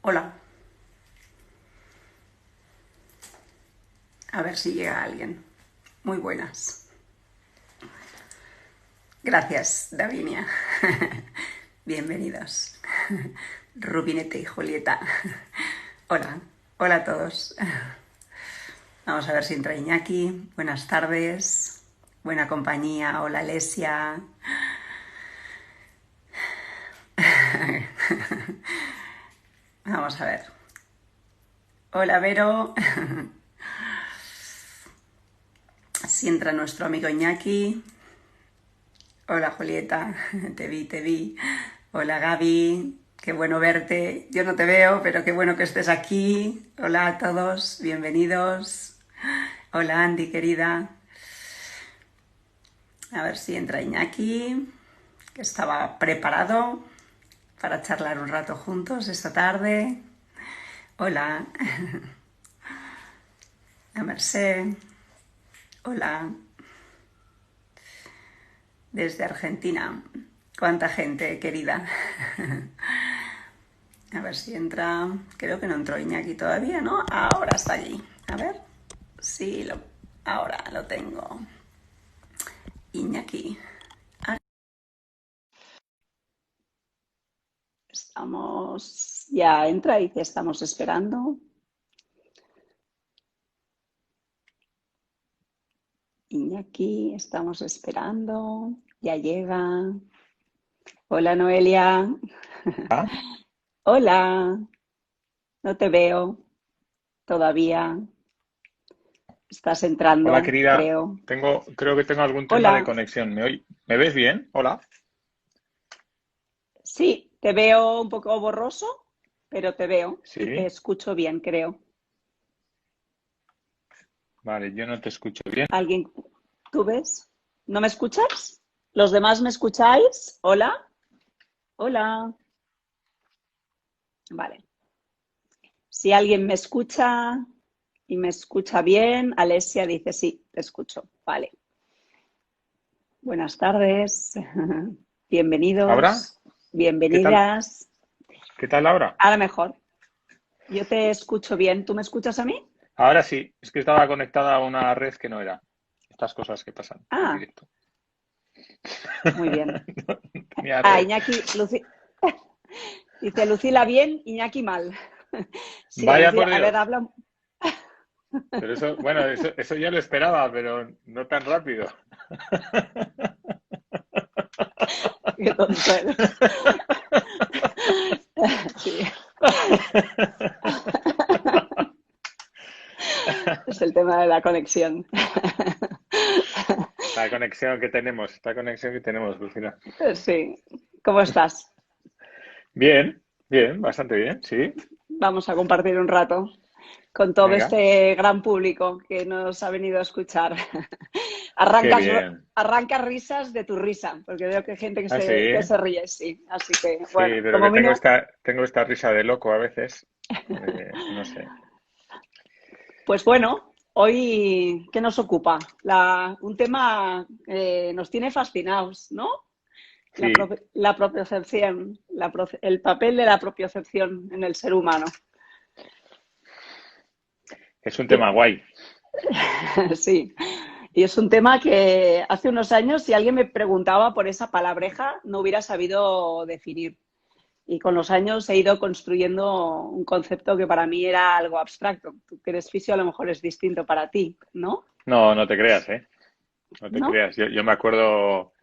Hola, a ver si llega alguien. Muy buenas. Gracias, Davinia. Bienvenidos. Rubinete y Julieta. Hola, hola a todos. Vamos a ver si entra Iñaki. Buenas tardes. Buena compañía. Hola, Alesia. Vamos a ver. Hola, Vero. Si entra nuestro amigo Iñaki. Hola, Julieta. Te vi, te vi. Hola, Gaby. Qué bueno verte. Yo no te veo, pero qué bueno que estés aquí. Hola a todos. Bienvenidos. Hola, Andy, querida. A ver si entra Iñaki, que estaba preparado para charlar un rato juntos esta tarde. Hola, a Mercé. Hola, desde Argentina. ¿Cuánta gente, querida? A ver si entra. Creo que no entró Iñaki todavía, ¿no? Ahora está allí. A ver. Sí, ahora lo tengo. Iñaki. Ah, estamos. Ya entra y te estamos esperando. Iñaki, estamos esperando. Ya llega. Hola, Noelia. Ah, Hola. No te veo todavía. Estás hola entrando, querida, creo. creo que tengo algún tema de Hola. conexión. ¿Me ves bien? Hola. Sí, te veo un poco borroso, pero te veo y te Sí, escucho bien, creo. vale, yo no te escucho bien. ¿Alguien, tú ves? ¿No me escuchas? ¿Los demás me escucháis? Hola. Hola. Vale. Si alguien me escucha y me escucha bien, Alesia dice sí, te escucho. Vale. Buenas tardes. ¿Ahora? Bienvenidos. ¿Qué tal? Bienvenidas. ¿Qué tal ahora? Ahora mejor. Yo te escucho bien. ¿Tú me escuchas a mí? Ahora sí, es que estaba conectada a una red que no era. Estas cosas que pasan en Ah, directo. muy bien. No tenía Ah, red. Iñaki, dice Lucila bien, Iñaki mal. Sí, Vaya Lucila, por a ver, Dios. habla. Pero eso, bueno, eso ya lo esperaba, pero no tan rápido. Qué tonto eres. Sí, es el tema de la conexión. Esta conexión que tenemos, Lucina. Sí. ¿Cómo estás? Bien, bien, bastante bien, sí. Vamos a compartir un rato con todo Venga, este gran público que nos ha venido a escuchar. qué Arrancas, bien. arranca risas de tu risa, porque veo que hay gente Ah, que sí, se ríe, sí. Así que, sí, bueno, pero como que mínimo, tengo esta risa de loco a veces. No sé. pues bueno, hoy, ¿qué nos ocupa? Un tema nos tiene fascinados, ¿no? Sí, La propiocepción, el papel de la propiocepción en el ser humano. es un tema ¿Qué- guay. Sí, y es un tema que hace unos años, si alguien me preguntaba por esa palabreja, no hubiera sabido definir. Y con los años he ido construyendo un concepto que para mí era algo abstracto. Tú que eres fisio, a lo mejor es distinto para ti, ¿no? No, no te creas, ¿eh? No te ¿No? creas. Yo me acuerdo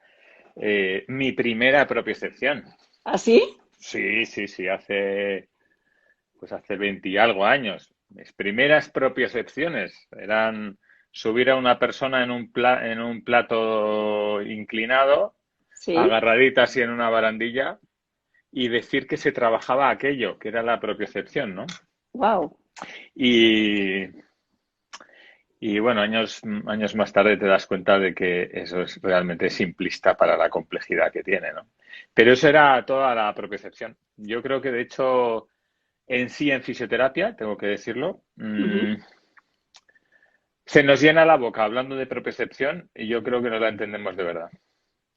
mi primera propiocepción. ¿Así? Sí, sí, sí, pues hace 20 y algo años. Mis primeras propiocepciones eran subir a una persona en un plato inclinado, Sí. agarradita así en una barandilla, y decir que se trabajaba aquello, que era la propiocepción, ¿no? Wow. Y, y bueno, años más tarde te das cuenta de que eso es realmente simplista para la complejidad que tiene, ¿no? Pero eso era toda la propiocepción. Yo creo que de hecho en sí en fisioterapia, tengo que decirlo, se nos llena la boca hablando de propiocepción y yo creo que no la entendemos de verdad.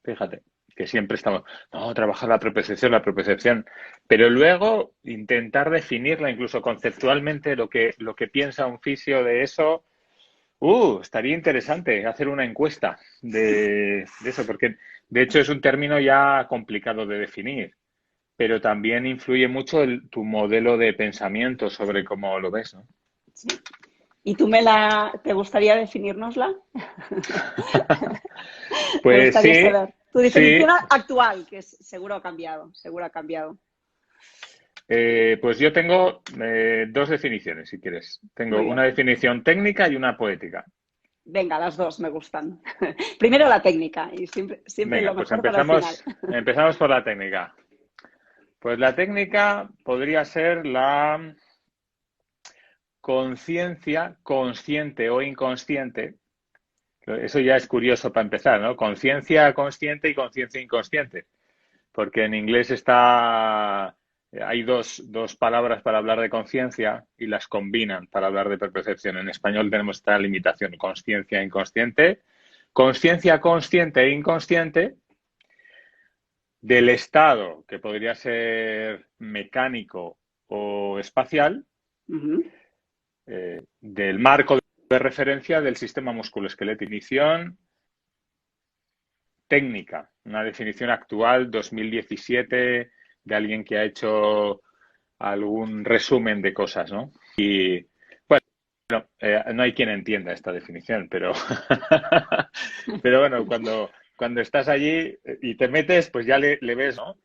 Fíjate. que siempre estamos, no, trabajar la propiocepción, pero luego intentar definirla incluso conceptualmente, lo que piensa un fisio de eso. Estaría interesante hacer una encuesta de eso, porque de hecho es un término ya complicado de definir, pero también influye mucho tu modelo de pensamiento sobre cómo lo ves, ¿no? ¿Sí? ¿Y te gustaría definírnosla? Me Pues gustaría sí, saber. Tu sí. definición actual, que seguro ha cambiado, seguro ha cambiado. Pues yo tengo dos definiciones, si quieres. Tengo Muy una bien. definición técnica y una poética. Venga, las dos me gustan. Primero la técnica y siempre Venga, lo pues mejor para el final. empezamos por la técnica. Pues la técnica podría ser la conciencia consciente o inconsciente. Eso ya es curioso para empezar, ¿no? Conciencia consciente y conciencia inconsciente. Porque en inglés hay dos palabras para hablar de conciencia y las combinan para hablar de percepción. En español tenemos esta limitación, conciencia e inconsciente. Conciencia consciente e inconsciente del estado, que podría ser mecánico o espacial, Ujú. del marco de referencia del sistema musculoesquelético. Definición técnica, una definición actual 2017 de alguien que ha hecho algún resumen de cosas, ¿no? Y bueno, no hay quien entienda esta definición, pero, pero bueno, cuando estás allí y te metes, pues ya le ves, ¿no?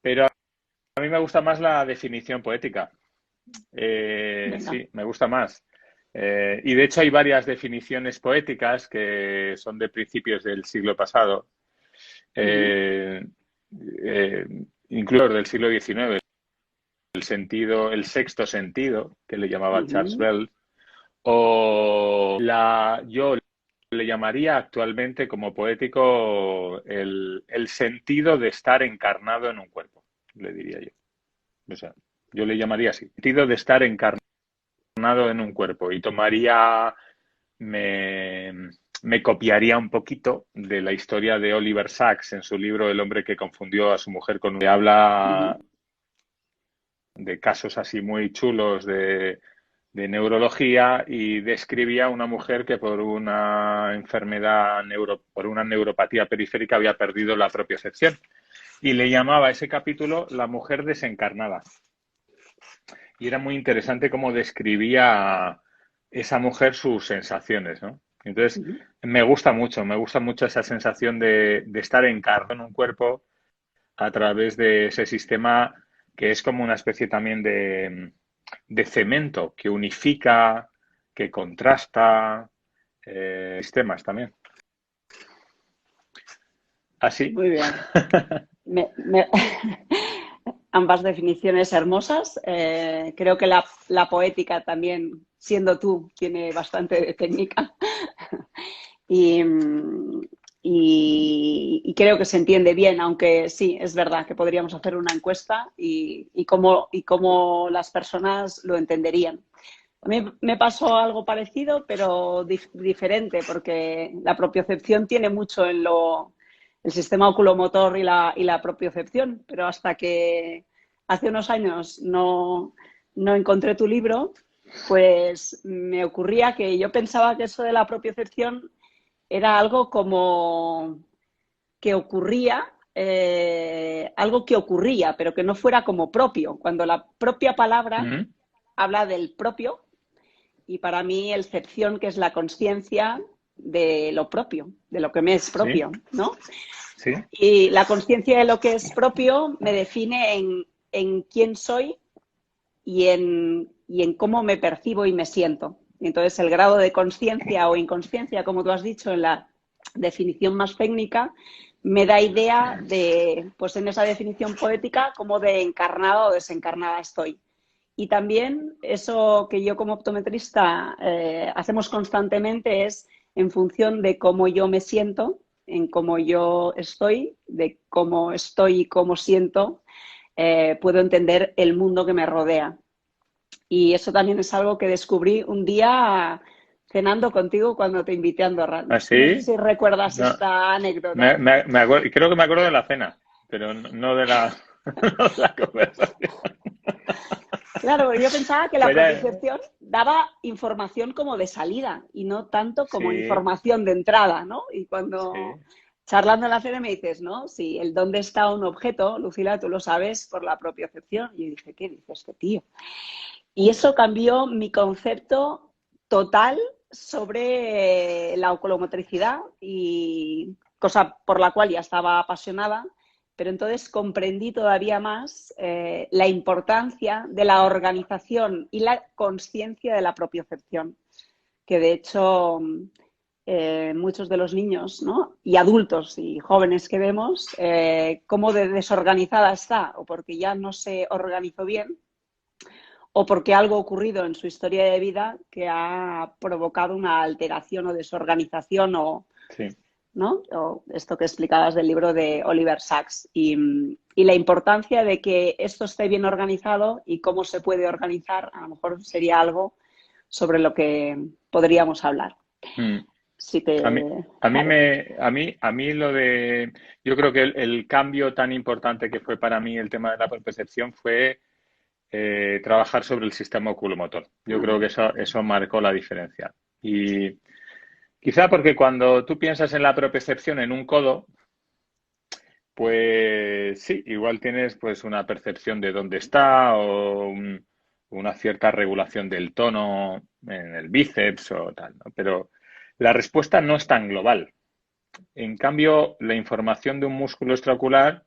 Pero a mí me gusta más la definición poética. Venga. Sí, me gusta más. Y de hecho hay varias definiciones poéticas que son de principios del siglo pasado, Ujú. eh, eh, incluso del siglo XIX, el sexto sentido, que le llamaba Charles Ujú. Bell, yo le llamaría actualmente como poético el sentido de estar encarnado en un cuerpo, le diría yo. O sea, yo le llamaría así, sentido de estar encarnado en un cuerpo y me, me copiaría un poquito de la historia de Oliver Sacks en su libro El hombre que confundió a su mujer con un... Habla Ujú. de casos así muy chulos de neurología y describía a una mujer que por una enfermedad, por una neuropatía periférica había perdido la propiocepción y le llamaba a ese capítulo La mujer desencarnada. Y era muy interesante cómo describía esa mujer sus sensaciones, ¿no? Entonces, Ujú. me gusta mucho esa sensación de estar encarnado en un cuerpo a través de ese sistema que es como una especie también de cemento que unifica, que contrasta sistemas también. Así. Muy bien. Me- Ambas definiciones hermosas. Creo que la poética también, siendo tú, tiene bastante de técnica. Y, y creo que se entiende bien, aunque sí, es verdad que podríamos hacer una encuesta y cómo las personas lo entenderían. A mí me pasó algo parecido, pero diferente, porque la propiocepción tiene mucho en el sistema oculomotor y la propiocepción, pero hasta que hace unos años no encontré tu libro, pues me ocurría que yo pensaba que eso de la propiocepción era algo como que ocurría, algo que ocurría, pero que no fuera como propio, cuando la propia palabra Ujú. habla del propio y para mí el cepción, que es la conciencia de lo propio, de lo que me es Sí, propio, ¿no? sí, Y la conciencia de lo que es propio me define en quién soy y en cómo me percibo y me siento. Y entonces el grado de conciencia o inconsciencia, como tú has dicho en la definición más técnica, me da idea de, pues en esa definición poética, cómo de encarnada o desencarnada estoy. Y también eso que yo como optometrista hacemos constantemente es en función de cómo yo me siento, en cómo yo estoy, de cómo estoy y cómo siento, puedo entender el mundo que me rodea. Y eso también es algo que descubrí un día cenando contigo cuando te invité a Andorra. ¿Ah, No sé sí? si recuerdas No, esta anécdota. creo que me acuerdo de la cena, pero no de la, no de la conversación. Claro, yo pensaba que la Pues ya, propiocepción daba información como de salida y no tanto como sí, información de entrada, ¿no? Y cuando sí, charlando en la cena me dices, ¿no? Si el dónde está un objeto, Lucila, tú lo sabes por la propiocepción. Y yo dije, ¿qué dice este tío? Y eso cambió mi concepto total sobre la oculomotricidad y cosa por la cual ya estaba apasionada, pero entonces comprendí todavía más la importancia de la organización y la conciencia de la propiocepción, que de hecho muchos de los niños, ¿no? Y adultos y jóvenes que vemos, cómo de desorganizada está o porque ya no se organizó bien o porque algo ha ocurrido en su historia de vida que ha provocado una alteración o desorganización o, sí. ¿no? O esto que explicabas del libro de Oliver Sacks y la importancia de que esto esté bien organizado y cómo se puede organizar, a lo mejor sería algo sobre lo que podríamos hablar. Mm. Si te A mí yo creo que el cambio tan importante que fue para mí el tema de la percepción fue trabajar sobre el sistema oculomotor. Yo creo que eso marcó la diferencia. Y quizá porque cuando tú piensas en la propiocepción en un codo, pues sí, igual tienes pues una percepción de dónde está o una cierta regulación del tono en el bíceps o tal, ¿no? Pero la respuesta no es tan global. En cambio, la información de un músculo extraocular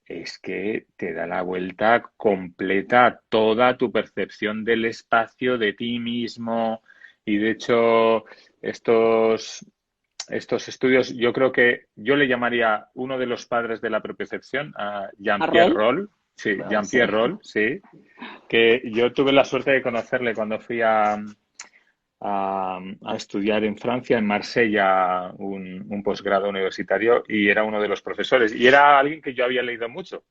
es que te da la vuelta completa a toda tu percepción del espacio, de ti mismo. Y de hecho, estos estudios, yo creo que yo le llamaría uno de los padres de la propiocepción a Jean-Pierre rol, Roll. Sí, sí. Jean-Pierre Roll, sí. Que yo tuve la suerte de conocerle cuando fui a estudiar en Francia, en Marsella, un posgrado universitario y era uno de los profesores. Y era alguien que yo había leído mucho.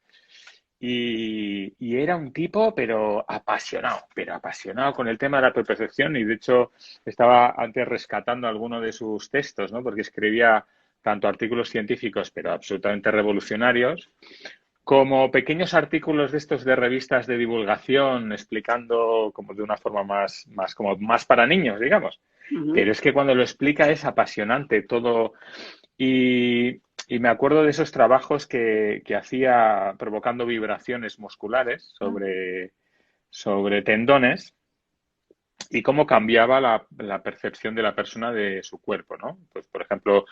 Y era un tipo, pero apasionado con el tema de la percepción. Y de hecho, estaba antes rescatando alguno de sus textos, ¿no? Porque escribía tanto artículos científicos, pero absolutamente revolucionarios, como pequeños artículos de estos de revistas de divulgación, explicando como de una forma como más para niños, digamos. Pero es que cuando lo explica es apasionante todo. Y me acuerdo de esos trabajos que hacía provocando vibraciones musculares sobre tendones y cómo cambiaba la percepción de la persona de su cuerpo, ¿no? Pues, por ejemplo,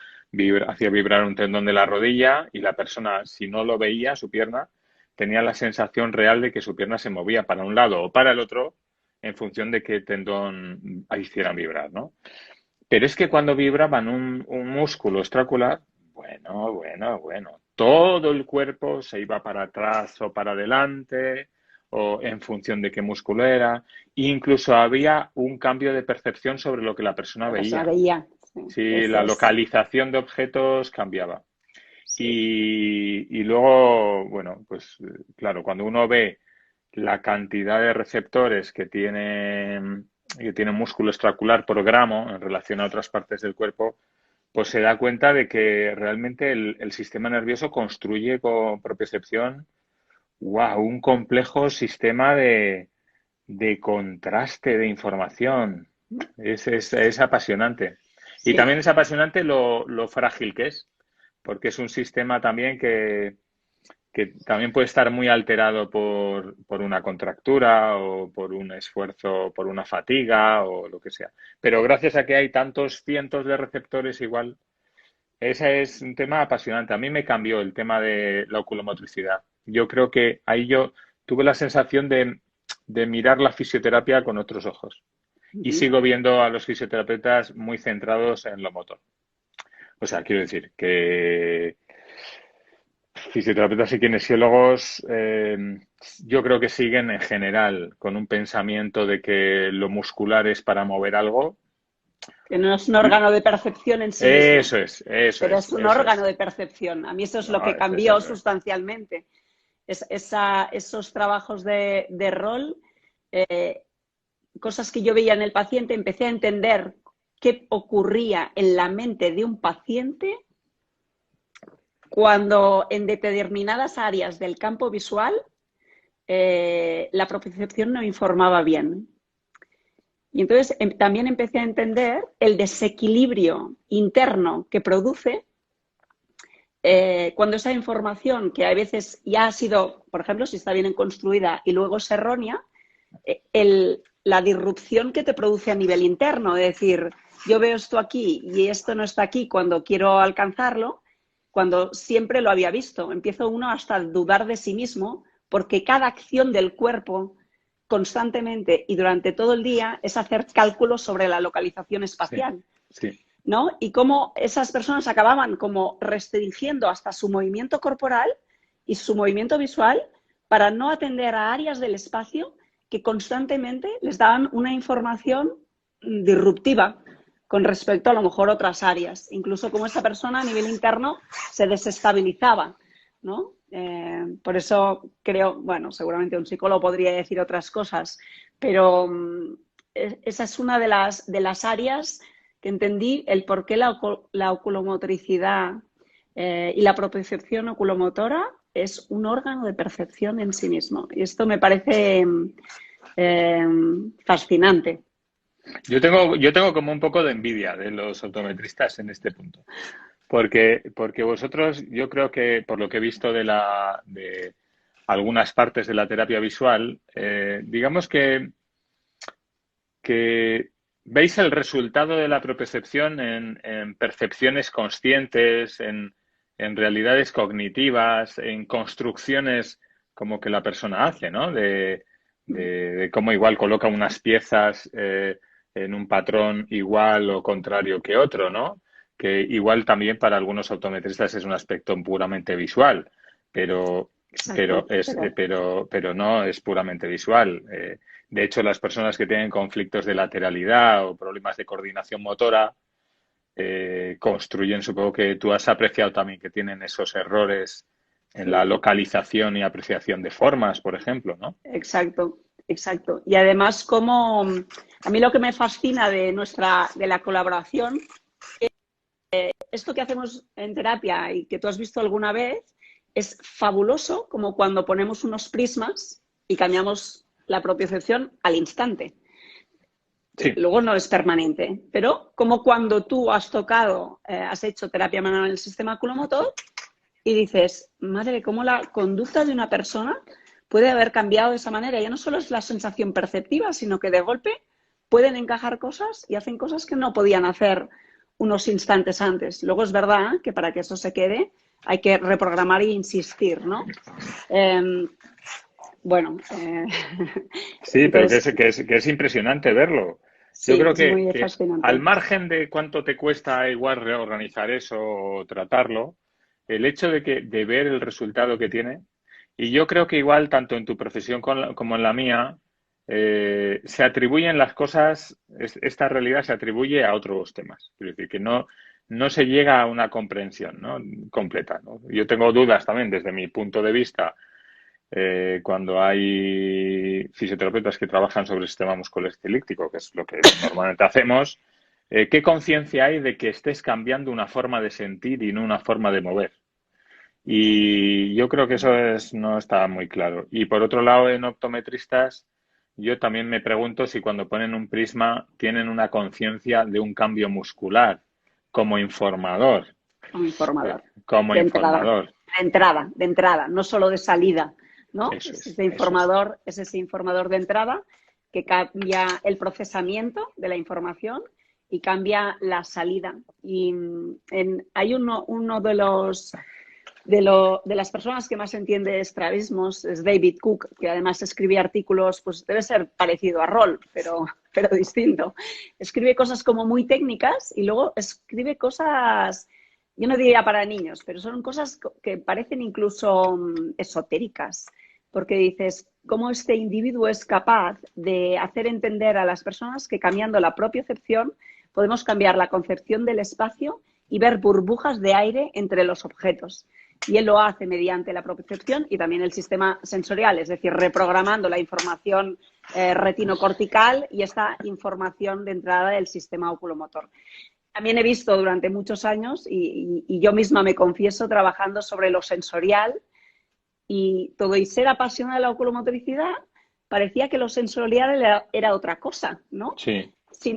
hacía vibrar un tendón de la rodilla y la persona, si no lo veía, su pierna, tenía la sensación real de que su pierna se movía para un lado o para el otro en función de qué tendón hicieran vibrar, ¿no? Pero es que cuando vibraban un músculo extraocular, bueno, todo el cuerpo se iba para atrás o para adelante, o en función de qué músculo era. E incluso había un cambio de percepción sobre lo que la persona La persona veía. veía. Sí, Si eso la es. localización de objetos cambiaba. Sí. Y luego, bueno, pues claro, cuando uno ve la cantidad de receptores que tiene un músculo extraocular por gramo en relación a otras partes del cuerpo, pues se da cuenta de que realmente el sistema nervioso construye con propiocepción, wow, un complejo sistema de contraste de información. Es apasionante. Y Sí. también es apasionante lo frágil que es, porque es un sistema también que también puede estar muy alterado por una contractura o por un esfuerzo, por una fatiga o lo que sea. Pero gracias a que hay tantos cientos de receptores igual, ese es un tema apasionante. A mí me cambió el tema de la oculomotricidad. Yo creo que ahí yo tuve la sensación de mirar la fisioterapia con otros ojos. Y Ujú. sigo viendo a los fisioterapeutas muy centrados en lo motor. O sea, quiero decir que fisioterapeutas y kinesiólogos, yo creo que siguen en general con un pensamiento de que lo muscular es para mover algo. Que no es un órgano de percepción en sí mismo, Eso es, eso pero es, es un eso órgano es. de percepción. A mí eso es lo No, que eso es cambió eso. sustancialmente. Esos trabajos de rol, cosas que yo veía en el paciente, empecé a entender qué ocurría en la mente de un paciente cuando en determinadas áreas del campo visual la propiocepción no informaba bien. Y entonces también empecé a entender el desequilibrio interno que produce cuando esa información, que a veces ya ha sido, por ejemplo, si está bien construida y luego es errónea, la disrupción que te produce a nivel interno, es decir, yo veo esto aquí y esto no está aquí cuando quiero alcanzarlo, cuando siempre lo había visto. Empiezo uno hasta a dudar de sí mismo porque cada acción del cuerpo constantemente y durante todo el día es hacer cálculos sobre la localización espacial. Sí, sí. ¿No? Y cómo esas personas acababan como restringiendo hasta su movimiento corporal y su movimiento visual para no atender a áreas del espacio que constantemente les daban una información disruptiva con respecto a lo mejor otras áreas. Incluso como esa persona a nivel interno se desestabilizaba, ¿no? Por eso creo, bueno, seguramente un psicólogo podría decir otras cosas, pero esa es una de las áreas que entendí el por qué la oculomotricidad y la propiocepción oculomotora es un órgano de percepción en sí mismo. Y esto me parece fascinante. Yo tengo como un poco de envidia de los optometristas en este punto. Porque vosotros, yo creo que por lo que he visto de algunas partes de la terapia visual, digamos que veis el resultado de la propiocepción en percepciones conscientes, en realidades cognitivas, en construcciones como que la persona hace, ¿no? De cómo igual coloca unas piezas en un patrón igual o contrario que otro, ¿no? Que igual también para algunos optometristas es un aspecto puramente visual, pero Exacto, pero no es puramente visual. De hecho, las personas que tienen conflictos de lateralidad o problemas de coordinación motora construyen, supongo que tú has apreciado también que tienen esos errores en la localización y apreciación de formas, por ejemplo, ¿no? Exacto, exacto. Y además, como a mí lo que me fascina de la colaboración, esto que hacemos en terapia y que tú has visto alguna vez, es fabuloso, como cuando ponemos unos prismas y cambiamos la propiocepción al instante. Sí. Luego no es permanente, pero como cuando tú has tocado, has hecho terapia manual en el sistema oculomotor y dices, madre, cómo la conducta de una persona puede haber cambiado de esa manera. Ya no solo es la sensación perceptiva, sino que de golpe pueden encajar cosas y hacen cosas que no podían hacer unos instantes antes. Luego es verdad que para que eso se quede hay que reprogramar e insistir, ¿no? Bueno. Sí, pero Entonces, que es impresionante verlo. Yo sí, creo es muy que al fascinante. margen de cuánto te cuesta igual reorganizar eso o tratarlo, el hecho de ver el resultado que tiene, y yo creo que igual tanto en tu profesión como en la mía, se atribuyen las cosas, esta realidad se atribuye a otros temas. Quiero decir que no se llega a una comprensión, ¿no? Completa, ¿no? Yo tengo dudas también desde mi punto de vista cuando hay fisioterapeutas que trabajan sobre el sistema musculoesquelético, que es lo que normalmente hacemos, ¿qué conciencia hay de que estés cambiando una forma de sentir y no una forma de mover? Y yo creo que no está muy claro. Y por otro lado, en optometristas, yo también me pregunto si cuando ponen un prisma tienen una conciencia de un cambio muscular como informador. Como informador. Como De entrada, informador. de entrada, no solo de salida, ¿no? Eso Es es, ese eso es. informador, es ese informador de entrada que cambia el procesamiento de la información y cambia la salida. Y hay uno de las personas que más entiende estrabismos es David Cook, que además escribe artículos, pues debe ser parecido a Roll, pero distinto. Escribe cosas como muy técnicas y luego escribe cosas, yo no diría para niños, pero son cosas que parecen incluso esotéricas, porque dices, cómo este individuo es capaz de hacer entender a las personas que cambiando la propiocepción podemos cambiar la concepción del espacio y ver burbujas de aire entre los objetos. Y él lo hace mediante la propiocepción y también el sistema sensorial, es decir, reprogramando la información retinocortical y esta información de entrada del sistema oculomotor. También he visto durante muchos años, y yo misma me confieso, trabajando sobre lo sensorial, y todo y ser apasionada de la oculomotricidad, parecía que lo sensorial era otra cosa, ¿no? Sí,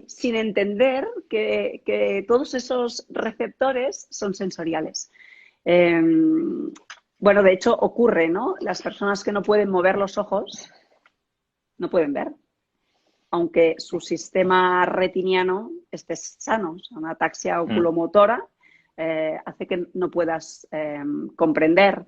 Sin entender que todos esos receptores son sensoriales. Bueno, de hecho ocurre, ¿no? Las personas que no pueden mover los ojos no pueden ver, aunque su sistema retiniano esté sano. O sea, una ataxia oculomotora hace que no puedas comprender.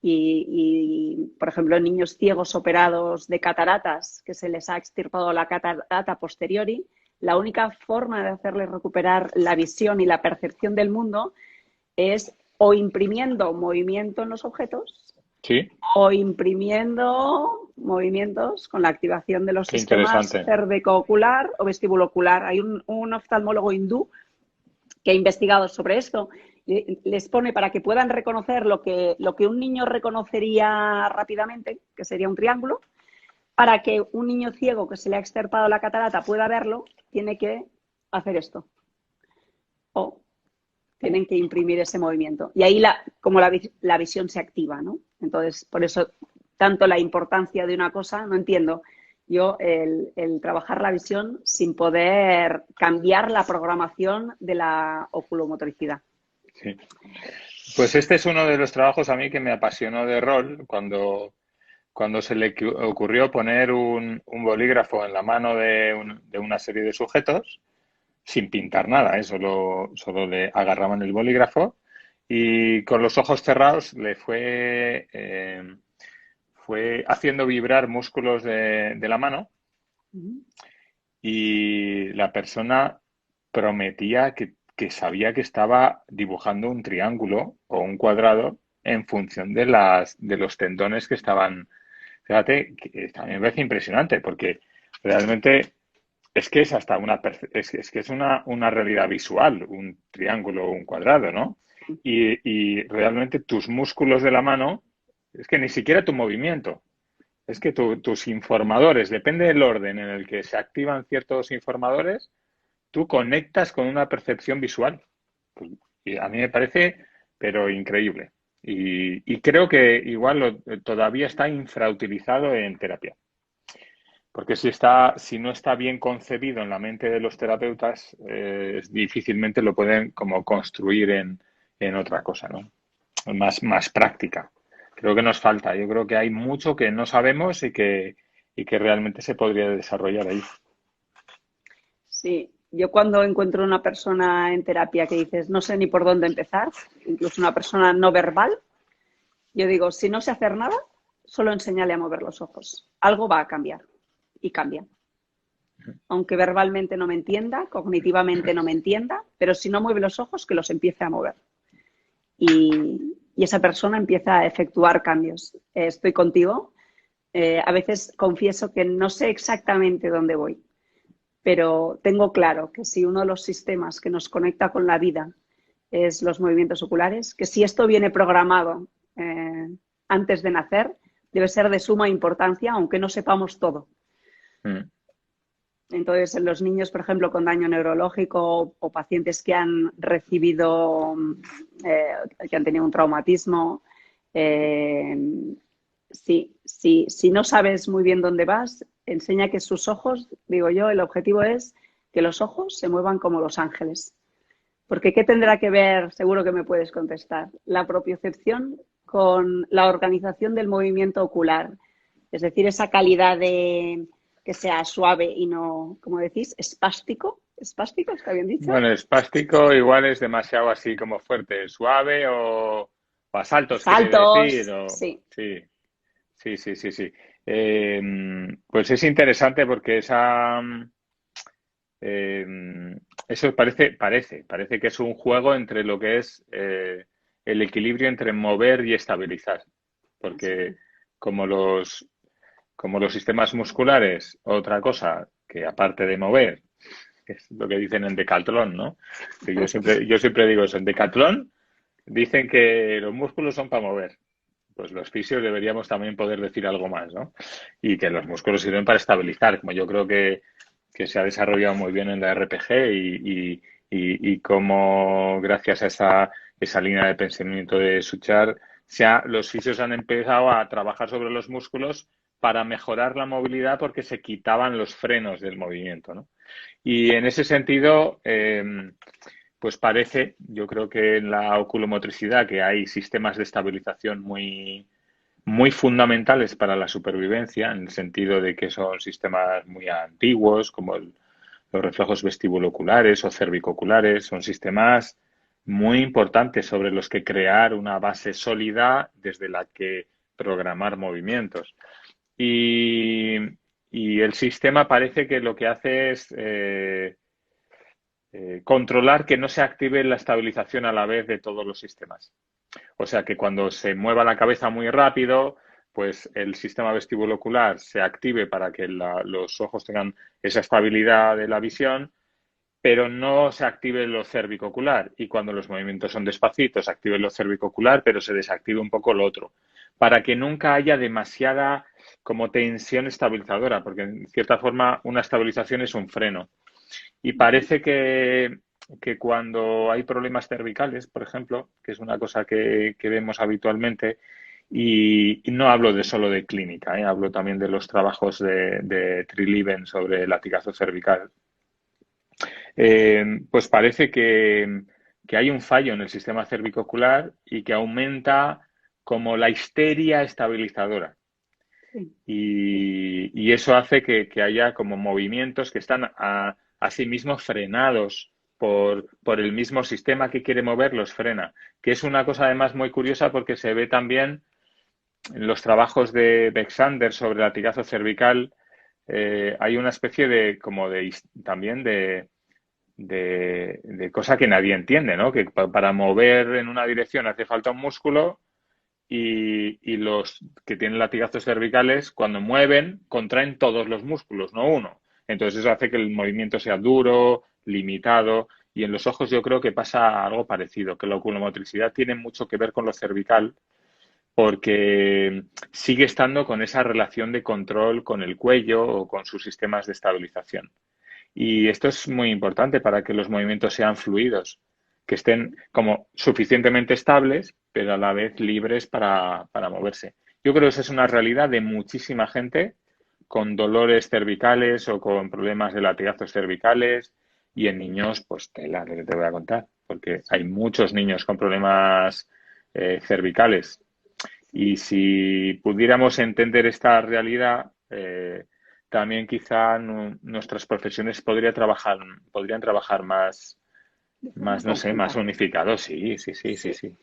Y, por ejemplo, en niños ciegos operados de cataratas, que se les ha extirpado la catarata posteriori, la única forma de hacerles recuperar la visión y la percepción del mundo es o imprimiendo movimiento en los objetos sí, o imprimiendo movimientos con la activación de los qué sistemas interesante. cervicoocular o vestibulocular. Hay un oftalmólogo hindú que ha investigado sobre esto. Les pone para que puedan reconocer lo que un niño reconocería rápidamente, que sería un triángulo. Para que un niño ciego que se le ha extirpado la catarata pueda verlo, tiene que hacer esto. O tienen que imprimir ese movimiento. Y ahí como la visión se activa, ¿no? Entonces, por eso, tanto la importancia de una cosa, no entiendo yo el trabajar la visión sin poder cambiar la programación de la oculomotricidad. Sí. Pues este es uno de los trabajos a mí que me apasionó de rol cuando se le ocurrió poner un bolígrafo en la mano de una serie de sujetos sin pintar nada, ¿eh? Solo le agarraban el bolígrafo y con los ojos cerrados le fue haciendo vibrar músculos de la mano y la persona prometía que sabía que estaba dibujando un triángulo o un cuadrado en función de los tendones que estaban. Fíjate, que a mí me parece impresionante porque realmente es que es hasta es que es una realidad visual, un triángulo o un cuadrado, ¿no? Y realmente tus músculos de la mano, es que ni siquiera tu movimiento, es que tus informadores, depende del orden en el que se activan ciertos informadores, tú conectas con una percepción visual. Pues, y a mí me parece, pero increíble. Y creo que igual todavía está infrautilizado en terapia. Porque si no está bien concebido en la mente de los terapeutas, difícilmente lo pueden como construir en otra cosa, ¿no? Más práctica. Creo que nos falta. Yo creo que hay mucho que no sabemos y que realmente se podría desarrollar ahí. Sí, yo cuando encuentro una persona en terapia que dices, no sé ni por dónde empezar, incluso una persona no verbal, yo digo, si no sé hacer nada, solo enséñale a mover los ojos. Algo va a cambiar y cambia. Aunque verbalmente no me entienda, cognitivamente no me entienda, pero si no mueve los ojos, que los empiece a mover. Y esa persona empieza a efectuar cambios. Estoy contigo. A veces confieso que no sé exactamente dónde voy, pero tengo claro que si uno de los sistemas que nos conecta con la vida es los movimientos oculares, que si esto viene programado antes de nacer, debe ser de suma importancia, aunque no sepamos todo. Mm. Entonces, en los niños, por ejemplo, con daño neurológico o pacientes que han recibido, que han tenido un traumatismo, si no sabes muy bien dónde vas, enseña que sus ojos, digo yo, el objetivo es que los ojos se muevan como los ángeles. Porque ¿qué tendrá que ver, seguro que me puedes contestar, la propiocepción con la organización del movimiento ocular? Es decir, esa calidad de que sea suave y no, como decís, espástico. ¿Espástico? ¿Está bien dicho? Bueno, espástico igual es demasiado así como fuerte, suave o a saltos, quiere decir. Saltos, sí. Sí, sí, sí, sí, sí. Eh, pues es interesante porque eh, eso parece que es un juego entre lo que es el equilibrio entre mover y estabilizar. Porque como los sistemas musculares, otra cosa que aparte de mover, que es lo que dicen en Decathlon, ¿no? Que yo siempre digo eso, en Decathlon dicen que los músculos son para mover pues los fisios deberíamos también poder decir algo más, ¿no? Y que los músculos sirven para estabilizar, como yo creo que se ha desarrollado muy bien en la RPG y cómo gracias a esa línea de pensamiento de Suchard, los fisios han empezado a trabajar sobre los músculos para mejorar la movilidad porque se quitaban los frenos del movimiento, ¿no? Y en ese sentido, pues parece, yo creo que en la oculomotricidad, que hay sistemas de estabilización muy fundamentales para la supervivencia, en el sentido de que son sistemas muy antiguos, como los reflejos vestibuloculares o cervicoculares, son sistemas muy importantes sobre los que crear una base sólida desde la que programar movimientos. Y, y el sistema parece que lo que hace es controlar que no se active la estabilización a la vez de todos los sistemas. O sea que cuando se mueva la cabeza muy rápido, pues el sistema vestibulocular se active para que los ojos tengan esa estabilidad de la visión, pero no se active lo cervicocular. Y cuando los movimientos son despacitos, se active lo cervicocular, pero se desactive un poco lo otro. Para que nunca haya demasiada como tensión estabilizadora, porque en cierta forma una estabilización es un freno. Y parece que cuando hay problemas cervicales, por ejemplo, que es una cosa que vemos habitualmente, y no hablo de solo de clínica, hablo también de los trabajos de Triliven sobre el latigazo cervical, pues parece que hay un fallo en el sistema cervicocular y que aumenta como la histeria estabilizadora. Sí. Y eso hace que haya como movimientos que están a sí mismos frenados por el mismo sistema que quiere moverlos, frena. Que es una cosa además muy curiosa porque se ve también en los trabajos de Bexander sobre el latigazo cervical. Hay una especie de como de también de cosa que nadie entiende, ¿no? Que para mover en una dirección hace falta un músculo y los que tienen latigazos cervicales, cuando mueven, contraen todos los músculos, no uno. Entonces eso hace que el movimiento sea duro, limitado, y en los ojos yo creo que pasa algo parecido, que la oculomotricidad tiene mucho que ver con lo cervical, porque sigue estando con esa relación de control con el cuello o con sus sistemas de estabilización. Y esto es muy importante para que los movimientos sean fluidos, que estén como suficientemente estables, pero a la vez libres para moverse. Yo creo que esa es una realidad de muchísima gente con dolores cervicales o con problemas de latigazos cervicales y en niños, pues tela, lo que te voy a contar, porque hay muchos niños con problemas cervicales y si pudiéramos entender esta realidad, también quizá nuestras profesiones podrían trabajar De forma no sé, más conjunta. unificados. Sí, sí, sí, sí, Sí. sí.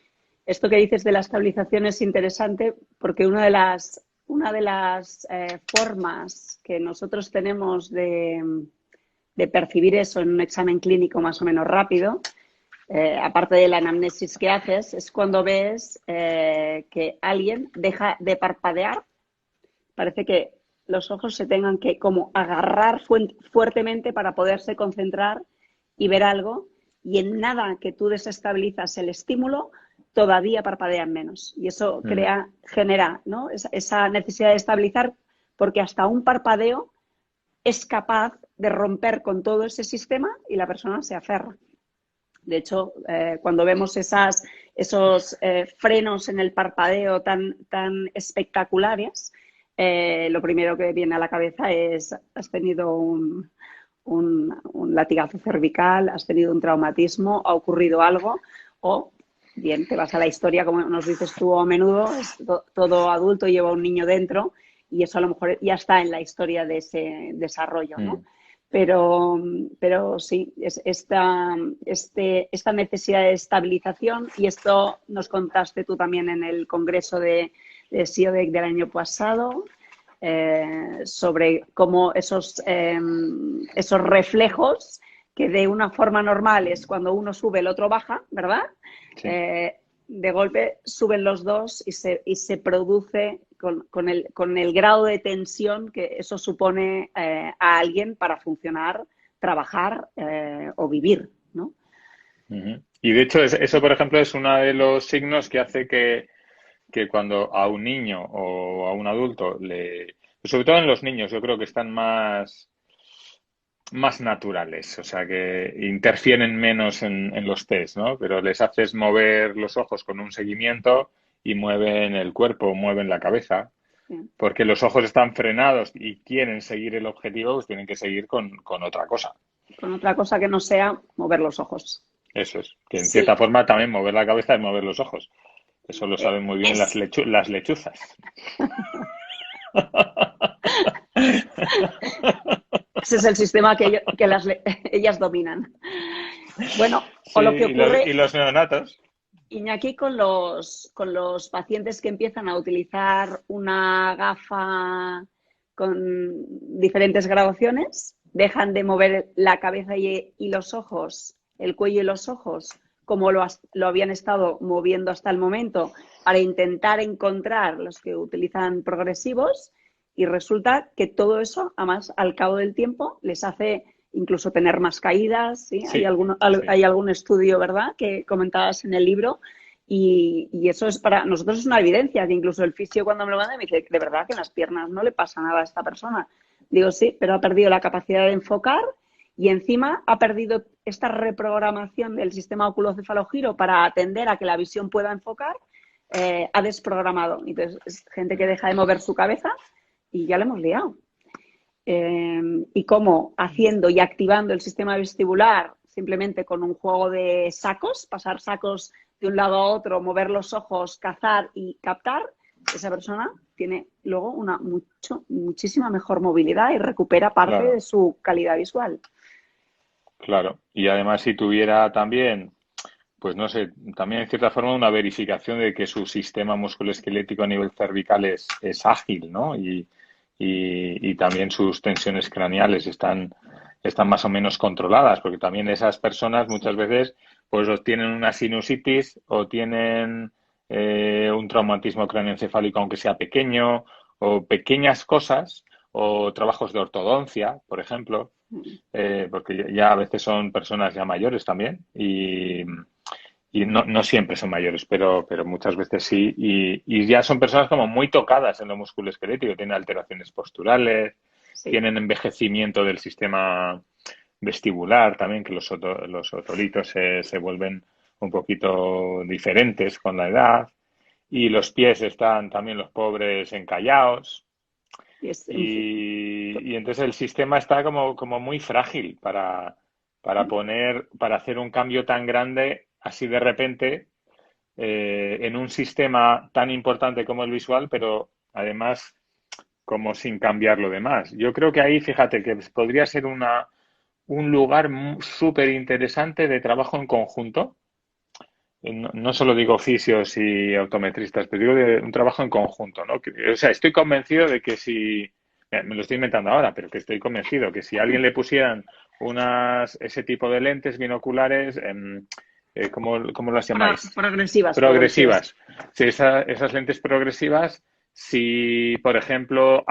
Esto que dices de la estabilización es interesante porque una de las formas que nosotros tenemos de percibir eso en un examen clínico más o menos rápido, aparte de la anamnesis que haces, es cuando ves que alguien deja de parpadear. Parece que los ojos se tengan que como agarrar fuertemente para poderse concentrar y ver algo, y en nada que tú desestabilizas el estímulo, todavía parpadean menos. Y eso Mm, genera, ¿no? esa necesidad de estabilizar, porque hasta un parpadeo es capaz de romper con todo ese sistema y la persona se aferra. De hecho, cuando vemos esos frenos en el parpadeo tan espectaculares, lo primero que viene a la cabeza es: has tenido un latigazo cervical, has tenido un traumatismo, ha ocurrido algo, o bien, te vas a la historia, como nos dices tú a menudo, todo adulto lleva un niño dentro y eso a lo mejor ya está en la historia de ese desarrollo, ¿no? mm, Pero sí, esta necesidad de estabilización, y esto nos contaste tú también en el congreso de SIODEC del año pasado, sobre cómo esos reflejos que de una forma normal es cuando uno sube, el otro baja, ¿verdad? sí. Eh, de golpe suben los dos y se produce con el grado de tensión que eso supone a alguien para funcionar, trabajar o vivir, ¿no? Ujú. Y de hecho, eso, por ejemplo, es uno de los signos que hace que cuando a un niño o a un adulto sobre todo en los niños, yo creo que están más naturales, o sea que interfieren menos en los test, ¿no? Pero les haces mover los ojos con un seguimiento y mueven el cuerpo, mueven la cabeza, Sí. porque los ojos están frenados y quieren seguir el objetivo, pues tienen que seguir con otra cosa. Con otra cosa que no sea mover los ojos. Eso es, que en cierta Sí, forma también mover la cabeza es mover los ojos. Eso lo saben muy bien es, las lechuzas. ese es el sistema ellas dominan. Bueno, Sí, o lo que y ocurre, los neonatos. Iñaki, con los pacientes que empiezan a utilizar una gafa con diferentes graduaciones, dejan de mover la cabeza y los ojos, el cuello y los ojos, como lo habían estado moviendo hasta el momento, para intentar encontrar los que utilizan progresivos, y resulta que todo eso, además, al cabo del tiempo, les hace incluso tener más caídas, ¿sí? Hay Sí, algún, sí, hay algún estudio, ¿verdad?, que comentabas en el libro, y eso es para nosotros es una evidencia, que incluso el fisio cuando me lo manda me dice, de verdad que en las piernas no le pasa nada a esta persona. Digo, sí, pero ha perdido la capacidad de enfocar y encima ha perdido esta reprogramación del sistema oculocefalogiro para atender a que la visión pueda enfocar, ha desprogramado. Entonces, es gente que deja de mover su cabeza y ya le hemos liado. Y cómo haciendo y activando el sistema vestibular simplemente con un juego de sacos, pasar sacos de un lado a otro, mover los ojos, cazar y captar, esa persona tiene luego muchísima mejor movilidad y recupera parte de claro, su calidad visual. claro. Y además si tuviera también, pues no sé, también en cierta forma una verificación de que su sistema musculoesquelético a nivel cervical es ágil, ¿no? Y también sus tensiones craneales están más o menos controladas, porque también esas personas muchas veces pues o tienen una sinusitis o tienen un traumatismo craneoencefálico aunque sea pequeño, o pequeñas cosas, o trabajos de ortodoncia, por ejemplo, porque ya a veces son personas ya mayores también y no siempre son mayores, pero muchas veces sí. Y ya son personas como muy tocadas en lo musculoesquelético, tienen alteraciones posturales, Sí, tienen envejecimiento del sistema vestibular también, que los otolitos se vuelven un poquito diferentes con la edad. Y los pies están también los pobres encallados. y es, en fin, Y entonces el sistema está como muy frágil para hacer un cambio tan grande así de repente en un sistema tan importante como el visual, pero además como sin cambiar lo demás. Yo creo que ahí, fíjate, que podría ser un lugar súper interesante de trabajo en conjunto. No solo digo fisios y optometristas, pero digo de un trabajo en conjunto, ¿no? O sea, estoy convencido de que si, mira, me lo estoy inventando ahora, pero que estoy convencido que si a alguien le pusieran ese tipo de lentes binoculares, ¿cómo las llamáis? progresivas, progresivas. Progresivas. Si esas lentes progresivas, si, por ejemplo,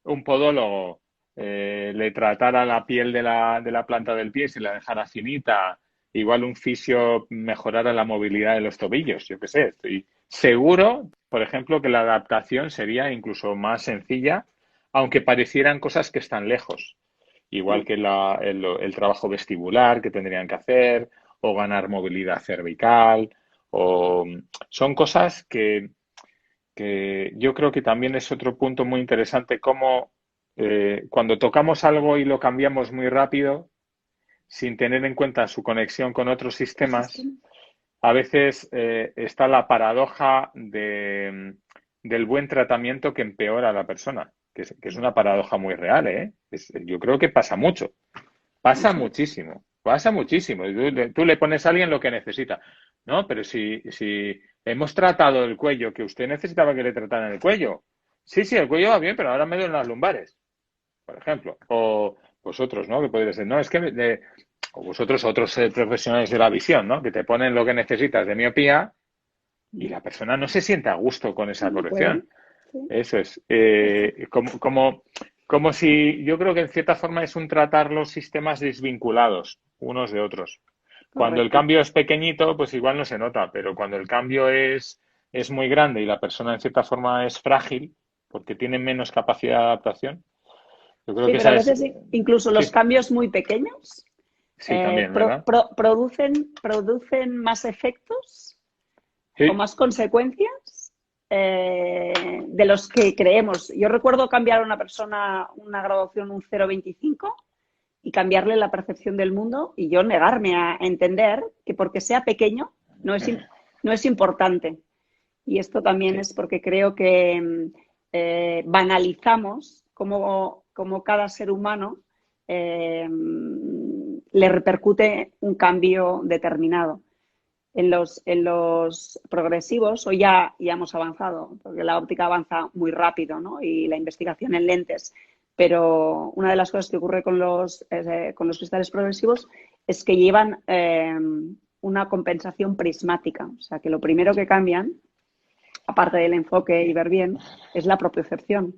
un podólogo, le tratara la piel de la planta del pie, si la dejara finita, igual un fisio mejorara la movilidad de los tobillos, yo qué sé. Estoy seguro, por ejemplo, que la adaptación sería incluso más sencilla, aunque parecieran cosas que están lejos. Igual que el trabajo vestibular que tendrían que hacer, o ganar movilidad cervical, o son cosas que yo creo que también es otro punto muy interesante, como cuando tocamos algo y lo cambiamos muy rápido, sin tener en cuenta su conexión con otros El sistemas, sistema. a veces está la paradoja del buen tratamiento que empeora a la persona, que es una paradoja muy real, ¿eh? Yo creo que pasa mucho. Pasa Mucho. muchísimo, pasa muchísimo. Y tú le pones a alguien lo que necesita. No, pero si hemos tratado el cuello, que usted necesitaba que le trataran el cuello. Sí, sí, el cuello va bien, pero ahora me duelen las lumbares, por ejemplo. O vosotros, ¿no? Que podéis decir, no, es que o vosotros, otros profesionales de la visión, ¿no? Que te ponen lo que necesitas de miopía y la persona no se siente a gusto con esa No puede. corrección. Sí, Eso es. sí, Como si yo creo que en cierta forma es un tratar los sistemas desvinculados unos de otros. Cuando el correcto. cambio es pequeñito, pues igual no se nota, pero cuando el cambio es es muy grande y la persona en cierta forma es frágil porque tiene menos capacidad de adaptación. Yo creo Sí, que pero a esa es, veces incluso los sí, cambios muy pequeños sí, también, ¿verdad? producen más efectos o Sí, más consecuencias de los que creemos. Yo recuerdo cambiar a una persona una graduación un 0,25 y cambiarle la percepción del mundo y yo negarme a entender que porque sea pequeño no es importante. Y esto también sí. es porque creo que banalizamos como cada ser humano le repercute un cambio determinado. En los progresivos, hoy ya hemos avanzado, porque la óptica avanza muy rápido, ¿no? Y la investigación en lentes. Pero una de las cosas que ocurre con los cristales progresivos es que llevan una compensación prismática. O sea, que lo primero que cambian, aparte del enfoque y ver bien, es la propiocepción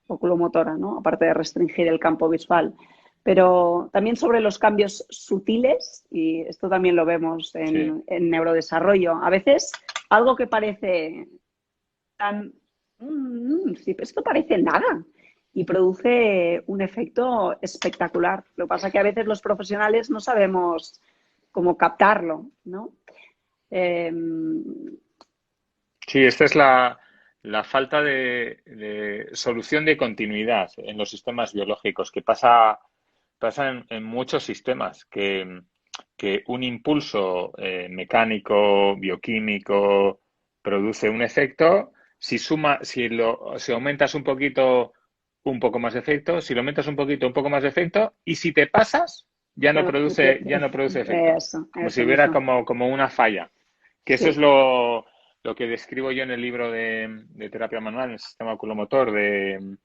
oculomotora, ¿no? Aparte de restringir el campo visual. Pero también sobre los cambios sutiles, y esto también lo vemos Sí. en neurodesarrollo, a veces algo que parece tan... sí, esto parece nada y produce un efecto espectacular. Lo que pasa es que a veces los profesionales no sabemos cómo captarlo, ¿no? Eh, Sí, esta es la falta de solución de continuidad en los sistemas biológicos, que pasa en muchos sistemas, que un impulso mecánico, bioquímico, produce un efecto. Si aumentas un poco más de efecto, si lo aumentas un poco más de efecto, y si te pasas, ya no produce efecto. Como si eso hubiera mismo. como una falla. Que eso es Sí. lo que describo yo en el libro de terapia manual, en el sistema oculomotor, de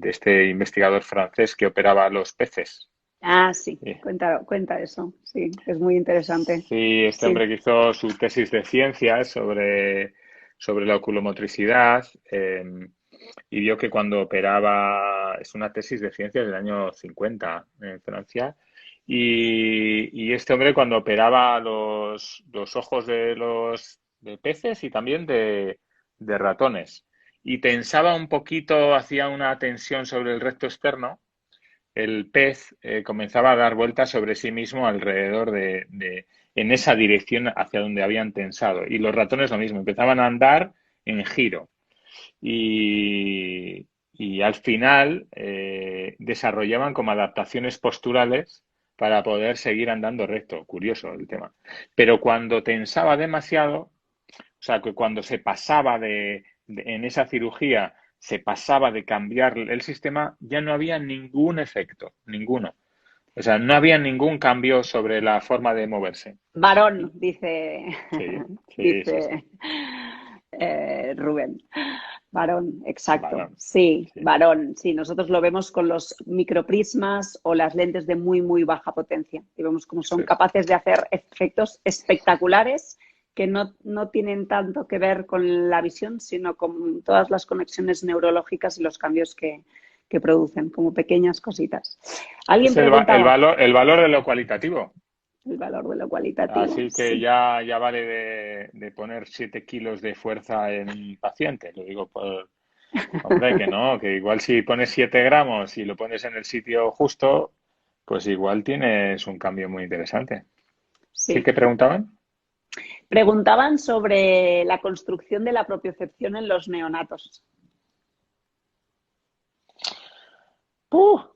este investigador francés que operaba a los peces. Ah, sí, Eh, cuenta eso. Sí, es muy interesante. Sí, este Sí. hombre que hizo su tesis de ciencias sobre la oculomotricidad y vio que cuando operaba, es una tesis de ciencias del año 50 en Francia, y este hombre cuando operaba los ojos de peces y también de ratones, y tensaba un poquito, hacía una tensión sobre el recto externo, el pez comenzaba a dar vueltas sobre sí mismo alrededor en esa dirección hacia donde habían tensado. Y los ratones lo mismo, empezaban a andar en giro. Y al final desarrollaban como adaptaciones posturales para poder seguir andando recto. Curioso el tema. Pero cuando tensaba demasiado, o sea, que cuando se pasaba en esa cirugía, se pasaba de cambiar el sistema, ya no había ningún efecto, ninguno. O sea, no había ningún cambio sobre la forma de moverse. Varón, dice, Sí, sí, sí, sí. dice Rubén. Varón, exacto. Balón. Sí, Sí, varón. Sí, nosotros lo vemos con los microprismas o las lentes de muy, muy baja potencia. Y vemos cómo son sí. capaces de hacer efectos espectaculares que no tienen tanto que ver con la visión, sino con todas las conexiones neurológicas y los cambios que producen, como pequeñas cositas. Alguien Es preguntaba el valor de lo cualitativo. el valor de lo cualitativo. Así que Sí. ya vale de poner 7 kilos de fuerza en un paciente. Lo digo por, hombre, que no, que igual si pones 7 gramos y lo pones en el sitio justo, pues igual tienes un cambio muy interesante. ¿Sí Sí. que preguntaban? Preguntaban sobre la construcción de la propiocepción en los neonatos.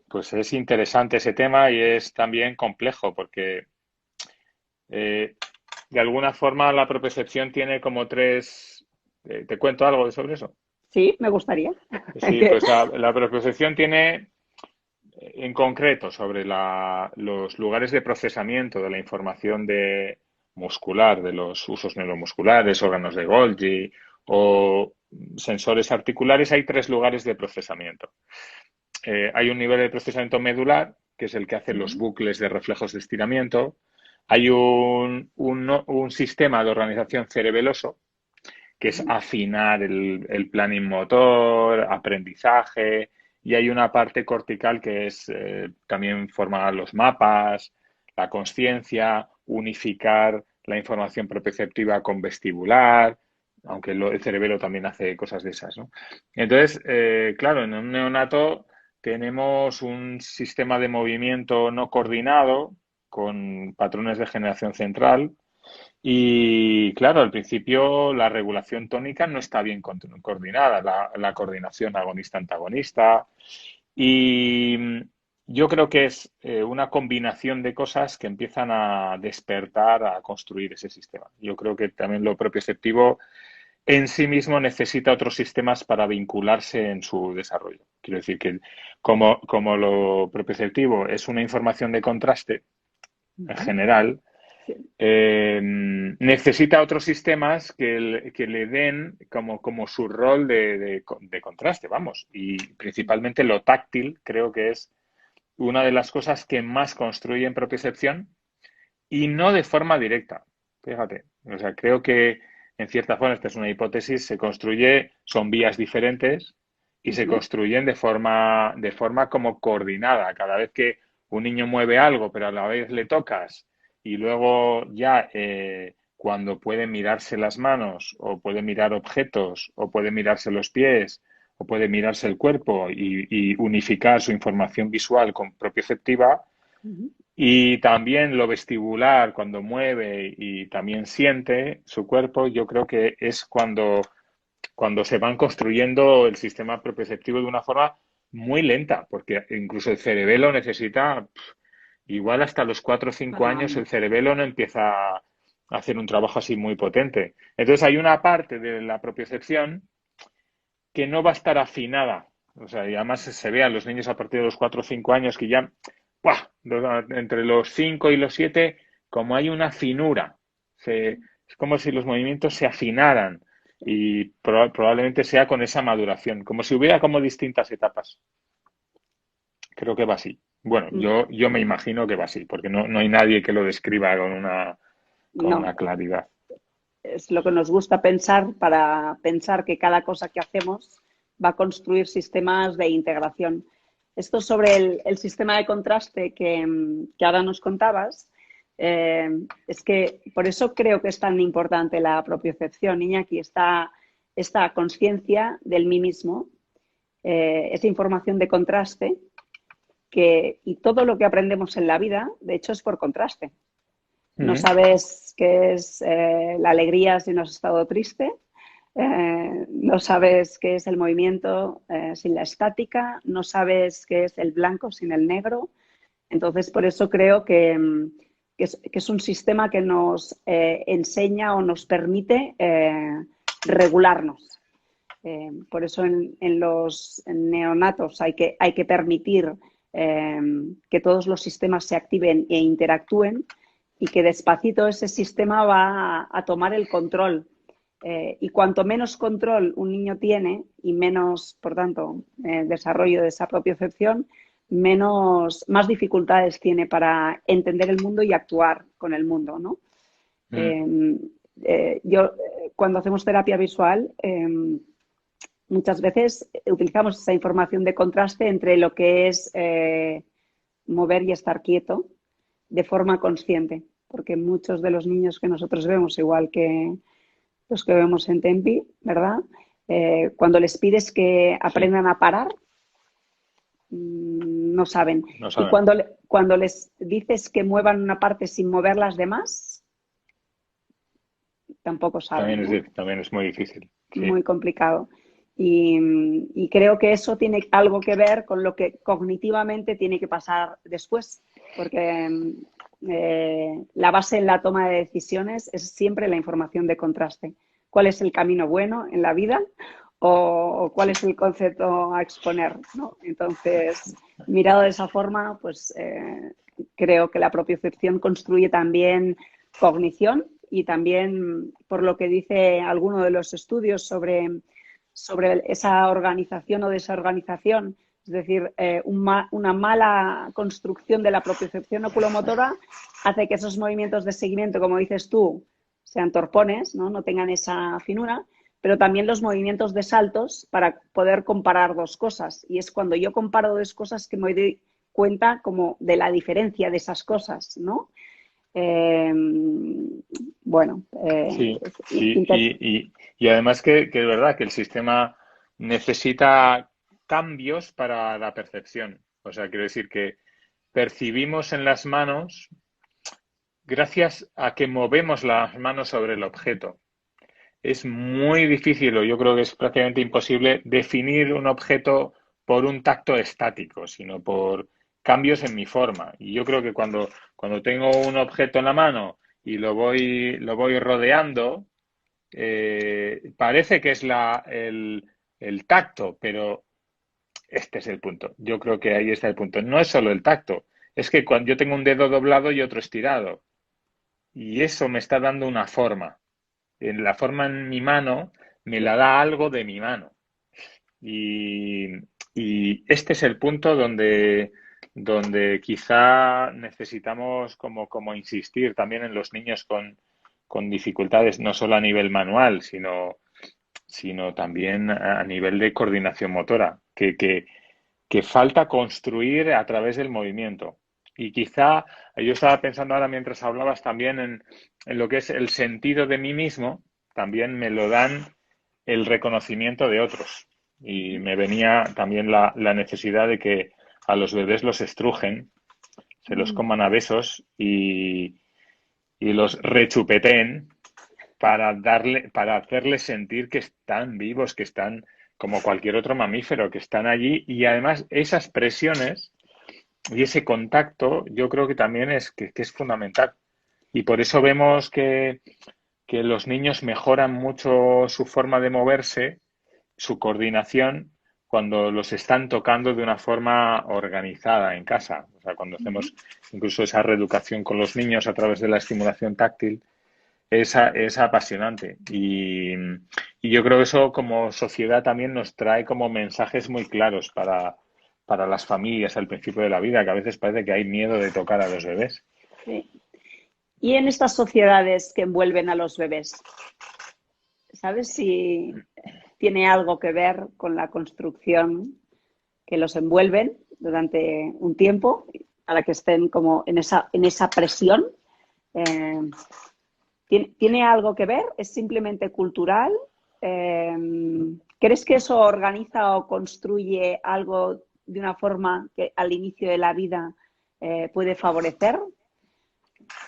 Pues es interesante ese tema y es también complejo porque eh, de alguna forma la propiocepción tiene como tres... ¿te cuento algo sobre eso? Sí, me gustaría. Sí, pues la propiocepción tiene en concreto sobre los lugares de procesamiento de la información muscular, de los usos neuromusculares, órganos de Golgi o sensores articulares, hay tres lugares de procesamiento. Hay un nivel de procesamiento medular, que es el que hace los bucles de reflejos de estiramiento. Hay un sistema de organización cerebeloso, que es afinar el planning motor, aprendizaje, y hay una parte cortical que es también formar los mapas, la conciencia, unificar la información propioceptiva con vestibular, aunque el cerebelo también hace cosas de esas, ¿no? Entonces, claro, en un neonato tenemos un sistema de movimiento no coordinado con patrones de generación central y, claro, al principio la regulación tónica no está bien coordinada, la coordinación agonista-antagonista y yo creo que es una combinación de cosas que empiezan a despertar, a construir ese sistema. Yo creo que también lo propioceptivo en sí mismo necesita otros sistemas para vincularse en su desarrollo. Quiero decir que como lo propioceptivo es una información de contraste en Ujú. general, Sí. necesita otros sistemas que le den como su rol de contraste, vamos. Y principalmente lo táctil creo que es una de las cosas que más construye en propiocepción y no de forma directa. Fíjate, o sea, creo que en cierta forma, esta es una hipótesis, se construye, son vías diferentes y se Ujú. construyen de forma como coordinada. Cada vez que un niño mueve algo, pero a la vez le tocas y luego ya cuando puede mirarse las manos o puede mirar objetos o puede mirarse los pies o puede mirarse el cuerpo y unificar su información visual con propioceptiva, Ujú. y también lo vestibular, cuando mueve y también siente su cuerpo, yo creo que es cuando se van construyendo el sistema propioceptivo de una forma muy lenta, porque incluso el cerebelo necesita, igual hasta los 4 o 5 años, el Años. cerebelo no empieza a hacer un trabajo así muy potente. Entonces hay una parte de la propiocepción que no va a estar afinada. O sea, y además se ve a los niños a partir de los 4 o 5 años que ya, ¡buah! Entre los 5 y los 7, como hay una finura, es como si los movimientos se afinaran y probablemente sea con esa maduración, como si hubiera como distintas etapas. Creo que va así. Bueno, Mm. yo me imagino que va así, porque no hay nadie que lo describa con No, una claridad. es lo que nos gusta pensar para pensar que cada cosa que hacemos va a construir sistemas de integración. Esto sobre el sistema de contraste que ahora nos contabas, es que por eso creo que es tan importante la propiocepción, Iñaki, esta conciencia del mí mismo, esa información de contraste y todo lo que aprendemos en la vida, de hecho, es por contraste. No Ujú. sabes qué es la alegría si no has estado triste, no sabes qué es el movimiento sin la estática, no sabes qué es el blanco sin el negro. Entonces, por eso creo que es un sistema que nos enseña o nos permite regularnos. Por eso en los neonatos hay que permitir eh, que todos los sistemas se activen e interactúen y que despacito ese sistema va a tomar el control. Y cuanto menos control un niño tiene y menos, por tanto, desarrollo de esa propiocepción, más dificultades tiene para entender el mundo y actuar con el mundo, ¿no? Mm. Cuando hacemos terapia visual, muchas veces utilizamos esa información de contraste entre lo que es mover y estar quieto de forma consciente, porque muchos de los niños que nosotros vemos, igual que los que vemos en Tempi, ¿verdad? Cuando les pides que Sí, aprendan a parar, no saben. no Y saben. cuando les dices que muevan una parte sin mover las demás, tampoco saben, ¿no? También es muy difícil. Sí. Muy complicado. Y creo que eso tiene algo que ver con lo que cognitivamente tiene que pasar después, porque la base en la toma de decisiones es siempre la información de contraste. ¿Cuál es el camino bueno en la vida o cuál Sí. es el concepto a exponer, ¿no? Entonces, mirado de esa forma, pues creo que la propiocepción construye también cognición y también, por lo que dice alguno de los estudios sobre esa organización o desorganización, es decir, una mala construcción de la propiocepción oculomotora hace que esos movimientos de seguimiento, como dices tú, sean torpones, ¿no? Tengan esa finura, pero también los movimientos de saltos para poder comparar dos cosas. Y es cuando yo comparo dos cosas que me doy cuenta como de la diferencia de esas cosas, ¿no? Eh, bueno, Sí, i- sí, inter- y además que es verdad que el sistema necesita cambios para la percepción. O sea, quiero decir que percibimos en las manos gracias a que movemos las manos sobre el objeto. Es muy difícil, o yo creo que es prácticamente imposible, definir un objeto por un tacto estático, sino por cambios en mi forma. Y yo creo que cuando tengo un objeto en la mano y lo voy rodeando, parece que es el tacto, pero este es el punto. Yo creo que ahí está el punto. No es solo el tacto, es que cuando yo tengo un dedo doblado y otro estirado, y eso me está dando una forma. En la forma en mi mano me la da algo de mi mano. Y, y este es el punto donde quizá necesitamos como insistir también en los niños con dificultades, no solo a nivel manual, sino también a nivel de coordinación motora, que falta construir a través del movimiento. Y quizá yo estaba pensando ahora mientras hablabas también en lo que es el sentido de mí mismo, también me lo dan el reconocimiento de otros. Y me venía también la necesidad de que a los bebés los estrujen, se los coman a besos y los rechupeteen para hacerles sentir que están vivos, que están como cualquier otro mamífero, que están allí y además esas presiones y ese contacto yo creo que también que es fundamental. Y por eso vemos que los niños mejoran mucho su forma de moverse, su coordinación, cuando los están tocando de una forma organizada en casa. O sea, cuando hacemos incluso esa reeducación con los niños a través de la estimulación táctil, es apasionante y yo creo que eso como sociedad también nos trae como mensajes muy claros para las familias al principio de la vida, que a veces parece que hay miedo de tocar a los bebés. sí. Y en estas sociedades que envuelven a los bebés, ¿sabes si tiene algo que ver con la construcción que los envuelven durante un tiempo para que estén como en esa presión? Eh, ¿Tiene algo que ver? ¿Es simplemente cultural? Eh, ¿Crees que eso organiza o construye algo de una forma que al inicio de la vida puede favorecer?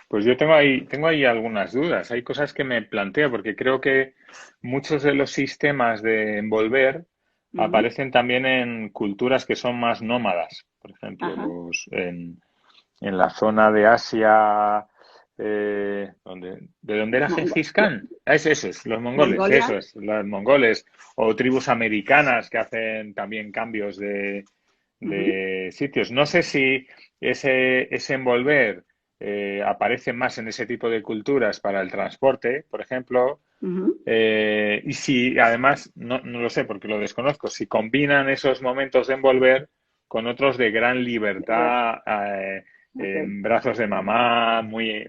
Pues yo tengo ahí algunas dudas. Hay cosas que me planteo porque creo que muchos de los sistemas de envolver Uh -huh. aparecen también en culturas que son más nómadas. Por ejemplo, Ajá. en la zona de Asia, ¿de dónde era Mongo Gengis Khan? Ah, eso es, los mongoles, Mongolia. eso es, los mongoles, o tribus americanas que hacen también cambios Uh -huh. de sitios. No sé si ese envolver aparece más en ese tipo de culturas para el transporte, por ejemplo, Uh -huh. y si además, no lo sé porque lo desconozco, si combinan esos momentos de envolver con otros de gran Beber. libertad, Okay. en brazos de mamá, muy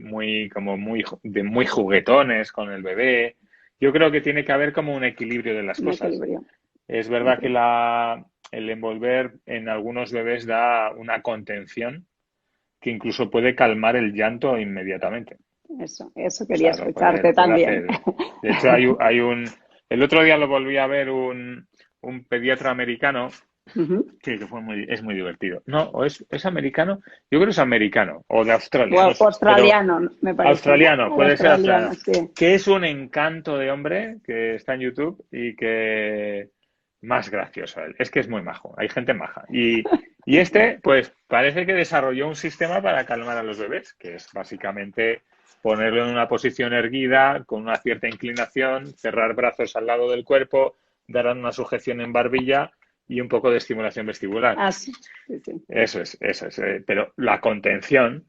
juguetones con el bebé. Yo creo que tiene que haber como un equilibrio de las Un cosas. equilibrio. Es verdad que Okay. el envolver en algunos bebés da una contención que incluso puede calmar el llanto inmediatamente. Eso O quería sea, escucharte puede también. hacer. De hecho, el otro día lo volví a ver un pediatra americano Uh -huh. que es muy divertido. No, o es americano, yo creo que es americano, o de Australia, no O sé, pero australiano, me parece, ¿no? australiano, O puede ser australiano, australiano, sí. que es un encanto de hombre que está en YouTube y que más gracioso él. Es que es muy majo, hay gente maja. Y este, pues parece que desarrolló un sistema para calmar a los bebés, que es básicamente ponerlo en una posición erguida, con una cierta inclinación, cerrar brazos al lado del cuerpo, dar una sujeción en barbilla y un poco de estimulación vestibular. Ah, sí, sí, sí. Eso es. Pero la contención,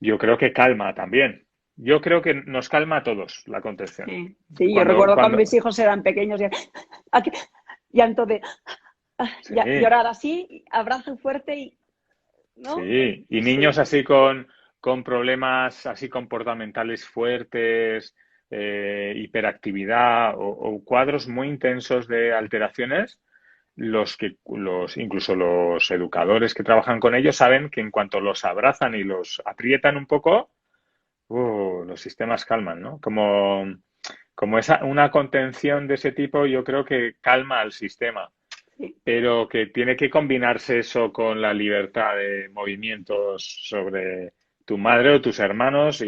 yo creo que calma también. Yo creo que nos calma a todos la contención. Sí, sí, yo Cuando, recuerdo cuando cuando, mis hijos eran pequeños, aquí, llanto de sí, llorar así, abrazo fuerte y, ¿no? sí. Y niños Sí, así con problemas así comportamentales fuertes, hiperactividad o cuadros muy intensos de alteraciones, incluso los educadores que trabajan con ellos saben que en cuanto los abrazan y los aprietan un poco, los sistemas calman, ¿no? Como una contención de ese tipo, yo creo que calma al sistema, Sí. pero que tiene que combinarse eso con la libertad de movimientos sobre tu madre o tus hermanos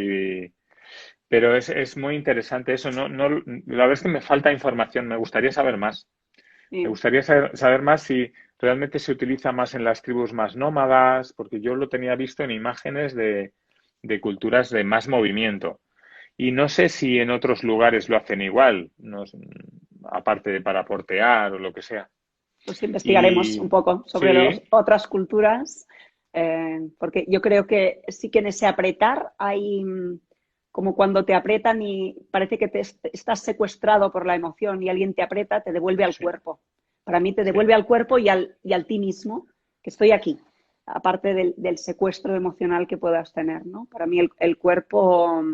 pero es muy interesante eso. La verdad es que me falta información. Me gustaría saber más. Me Sí. gustaría saber más si realmente se utiliza más en las tribus más nómadas, porque yo lo tenía visto en imágenes de culturas de más movimiento. Y no sé si en otros lugares lo hacen igual, aparte de para portear o lo que sea. Pues investigaremos un Y poco sobre las sí, otras culturas, porque yo creo que sí que en ese apretar hay como cuando te apretan y parece que estás secuestrado por la emoción y alguien te aprieta, te devuelve al sí, cuerpo. Para mí te sí. devuelve al cuerpo y al ti mismo, que estoy aquí, aparte del secuestro emocional que puedas tener, ¿no? Para mí el cuerpo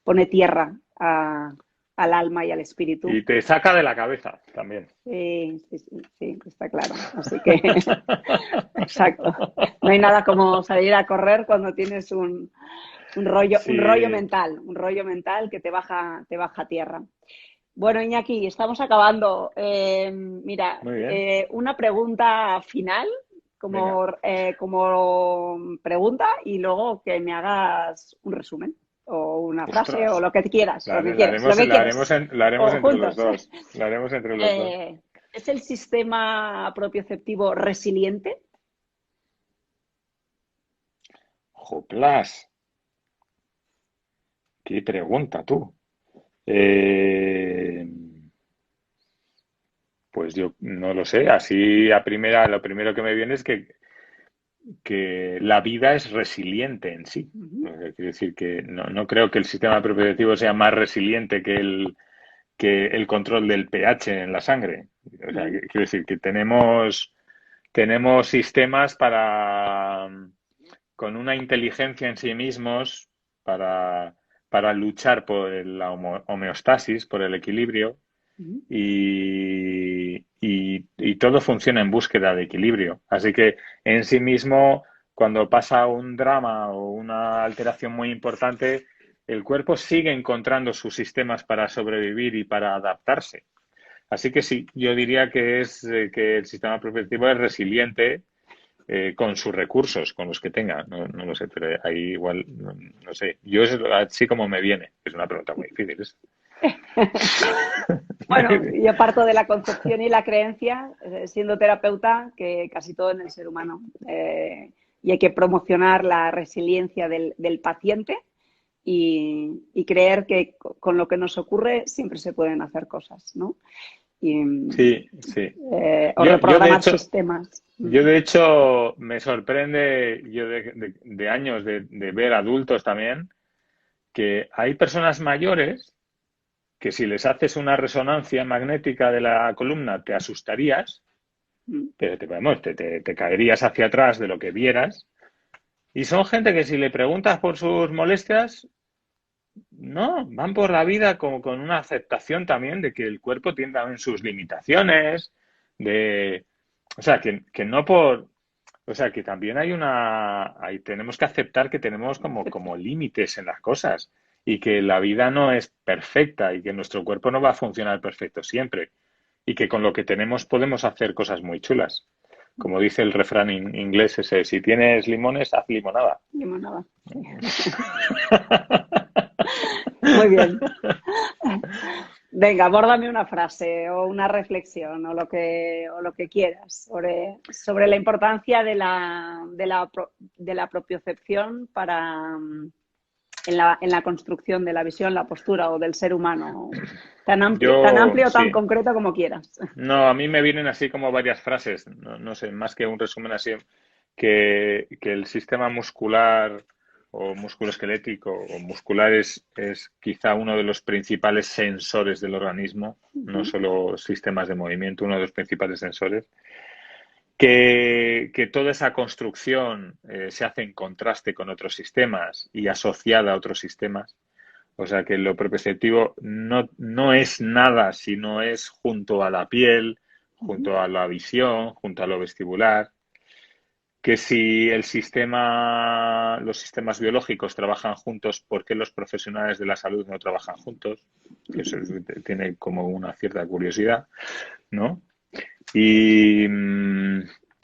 pone tierra al alma y al espíritu. Y te saca de la cabeza también. Sí, sí, sí, sí, está claro. Así que, exacto. No hay nada como salir a correr cuando tienes Sí, un rollo mental que te baja a tierra. Bueno, Iñaki, estamos acabando. Mira, muy bien. una pregunta final Venga. como pregunta y luego que me hagas un resumen o una frase o Ostras. lo que quieras, lo que La quieras, lo haremos, que la quieras. haremos, la haremos O entre los juntos. dos. La haremos entre los dos. Eh, ¿Es el sistema propioceptivo resiliente? Joplas. Qué pregunta tú. Eh, pues yo no lo sé. Así a primera, lo primero que me viene es que la vida es resiliente en sí. Ujú, Quiero decir que no creo que el sistema propioceptivo sea más resiliente que el control del pH en la sangre. O sea, ujú, quiero decir que tenemos sistemas con una inteligencia en sí mismos para, para luchar por la homeostasis, por el equilibrio, ujú. y todo funciona en búsqueda de equilibrio. Así que en sí mismo, cuando pasa un drama o una alteración muy importante, el cuerpo sigue encontrando sus sistemas para sobrevivir y para adaptarse. Así que sí, yo diría que el sistema propioceptivo es resiliente con sus recursos, con los que tenga. No lo sé, pero ahí igual, no sé. Yo es así como me viene. Es una pregunta muy difícil. Bueno, yo parto de la concepción y la creencia, siendo terapeuta, que casi todo en el ser humano. Y hay que promocionar la resiliencia del paciente y creer que con lo que nos ocurre siempre se pueden hacer cosas, ¿no? Y, Sí, sí. o Yo, yo de reprogramar hecho, sistemas. yo de hecho me sorprende, yo de años de ver adultos también, que hay personas mayores que si les haces una resonancia magnética de la columna te asustarías, pero te caerías hacia atrás de lo que vieras. Y son gente que si le preguntas por sus molestias, no, van por la vida como con una aceptación también de que el cuerpo tiene también sus limitaciones, de, o sea, que no por, o sea, que también tenemos que aceptar que tenemos como límites en las cosas y que la vida no es perfecta y que nuestro cuerpo no va a funcionar perfecto siempre y que con lo que tenemos podemos hacer cosas muy chulas. Como dice el refrán inglés ese, si tienes limones, haz limonada. Limonada, sí. Muy bien. Venga, abórdame una frase o una reflexión o lo que quieras sobre la importancia de la propiocepción en la construcción de la visión, la postura o del ser humano, tan Yo, amplio o tan sí. concreto como quieras. No, a mí me vienen así como varias frases, no sé, más que un resumen así, que el sistema muscular o musculoesquelético o muscular es quizá uno de los principales sensores del organismo, no Ujú, solo sistemas de movimiento, uno de los principales sensores, que toda esa construcción se hace en contraste con otros sistemas y asociada a otros sistemas. O sea que lo proprioceptivo no es nada si no es junto a la piel, Ujú. junto a la visión, junto a lo vestibular, que si los sistemas biológicos trabajan juntos, ¿por qué los profesionales de la salud no trabajan juntos? Que eso tiene como una cierta curiosidad, ¿no? Y,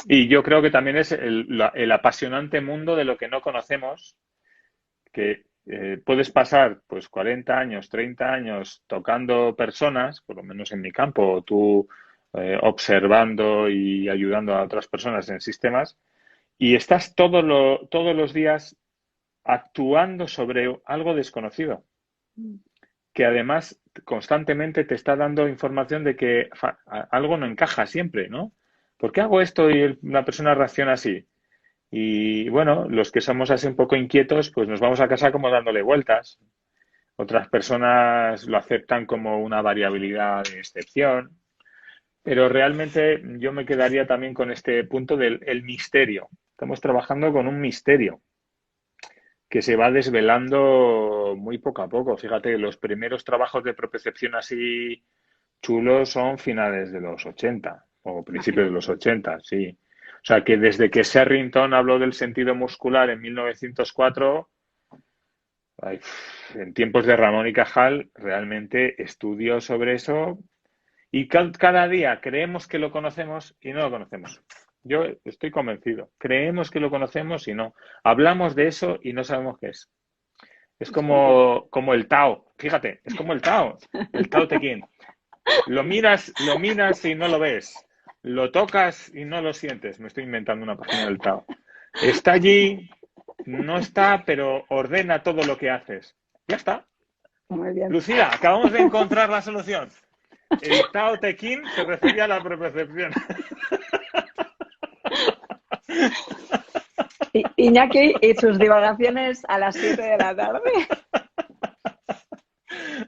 y yo creo que también es el apasionante mundo de lo que no conocemos, que puedes pasar pues 40 años, 30 años tocando personas, por lo menos en mi campo, o tú observando y ayudando a otras personas en sistemas, y estás todos los días actuando sobre algo desconocido, que además constantemente te está dando información de que algo no encaja siempre, ¿no? ¿Por qué hago esto y la persona reacciona así? Y bueno, los que somos así un poco inquietos, pues nos vamos a casa como dándole vueltas. Otras personas lo aceptan como una variabilidad de excepción, pero realmente yo me quedaría también con este punto del el misterio. Estamos trabajando con un misterio que se va desvelando muy poco a poco. Fíjate, los primeros trabajos de propiocepción así chulos son finales de los 80 o principios de Imagínate. los 80, sí. O sea que desde que Sherrington habló del sentido muscular en 1904, ay, en tiempos de Ramón y Cajal, realmente estudios sobre eso y cada día creemos que lo conocemos y no lo conocemos. Yo estoy convencido. Creemos que lo conocemos y no. Hablamos de eso y no sabemos qué es. Es Es curioso. como el Tao. Fíjate, es como el Tao Te Ching. Lo miras y no lo ves. Lo tocas y no lo sientes. Me estoy inventando una página del Tao. Está allí, no está, pero ordena todo lo que haces. Ya está. Muy bien. Lucía, acabamos de encontrar la solución. El Tao Te Ching se refería a la percepción. Iñaki y sus divagaciones a las 7 de la tarde.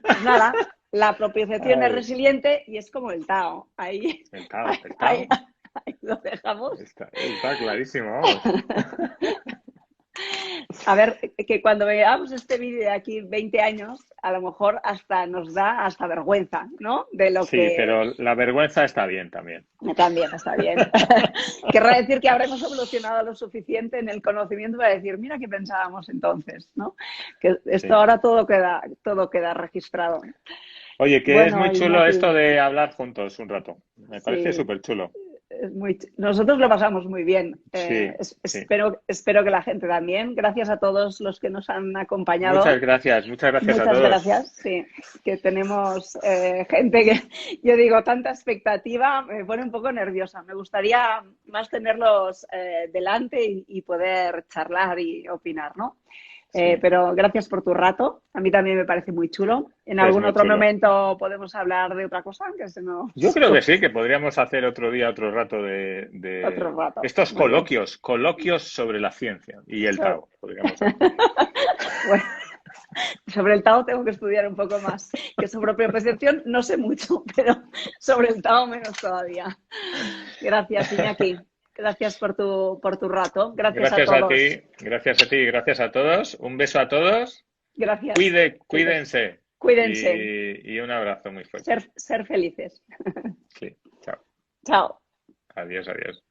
Pues nada, la propiocepción es Ay, resiliente y es como el Tao. Ahí, el Tao, el ahí, Tao. ahí lo dejamos. Está clarísimo, vamos. A ver, que cuando veamos este vídeo de aquí 20 años, a lo mejor hasta nos da hasta vergüenza, ¿no? De lo Sí, que pero la vergüenza está bien también. también está bien. Querrá decir que habremos evolucionado lo suficiente en el conocimiento para decir, mira qué pensábamos entonces, ¿no? Que esto Sí. ahora todo queda registrado. Oye, que es Bueno, muy chulo Iñaki, esto de hablar juntos un rato. Me parece sí, súper chulo. nosotros lo pasamos muy bien. Sí, sí. Espero que la gente también. Gracias a todos los que nos han acompañado. Muchas gracias a Muchas todos. gracias. Sí, que tenemos gente que, yo digo, tanta expectativa, me pone un poco nerviosa. Me gustaría más tenerlos delante y poder charlar y opinar, ¿no? Sí, Pero gracias por tu rato. A mí también me parece muy chulo. En es algún muy otro chulo. momento podemos hablar de otra cosa, que se Yo nos creo que sí, que podríamos hacer otro día, otro rato otro de rato. estos Muy bien. coloquios sobre la ciencia y el So- Tao, podríamos hacer. bueno, sobre el Tao tengo que estudiar un poco más, que sobre propiocepción no sé mucho, pero sobre el Tao menos todavía. Gracias, Iñaki. Gracias por tu rato. Gracias a todos. Gracias a ti y gracias a todos. Un beso a todos. Gracias, chicos. Cuídense Cuídense. y un abrazo muy fuerte. Ser felices. Sí, chao. Chao. Adiós, adiós.